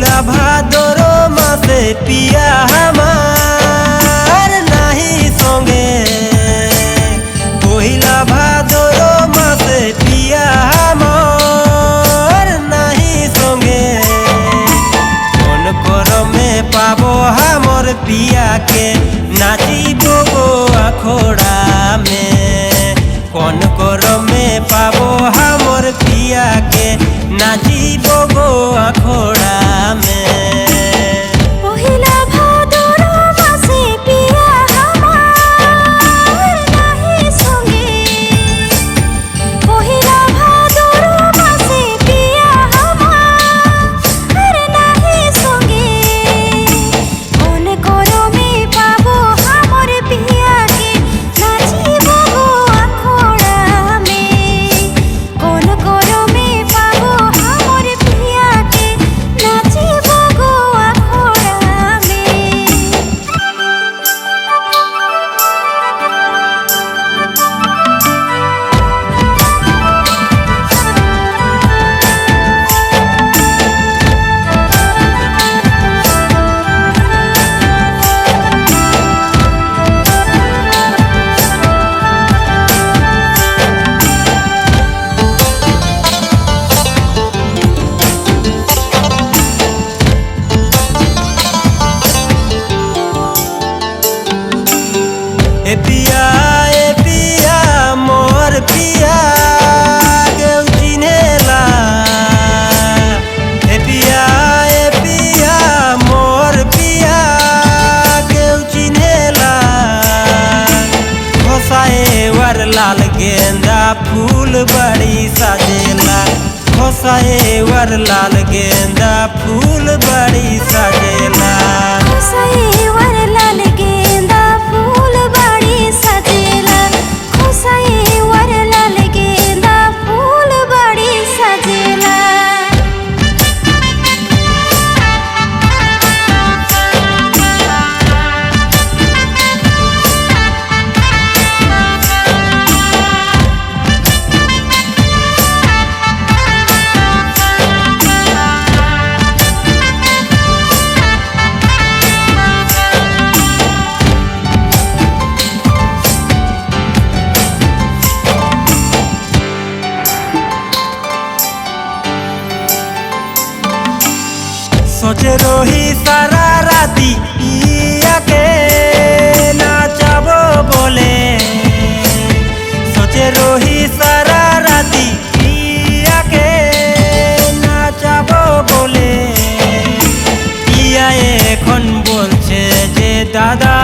পহিলা ভাদর মাসে পিয়া আমার নাহি সঙ্গে, পহিলা ভাদর মাসে পিয়া আমার নাহি সঙ্গে। কোন করমে পাবো हमर पिया के नाचिब गो अखोड़ा में, कौन करमे पाबो हमर पिया के नाचिब गो अखोड़ा में। ए पिया मोर पिया केउ चिन्हेला। ए पिया मोर पिया केउ चिन्हेला। घोसाए वर लाल गेंदा फूल बड़ी सजेला, घोसाए वर लाल गेंदा फूल बड़ी सजेला। सोचे रोही सारा राती पिया के नाचबो बोले, सोचे रोही सारा राती पिया के नाचबो बोले। पिया एखन बोलछे जे दादा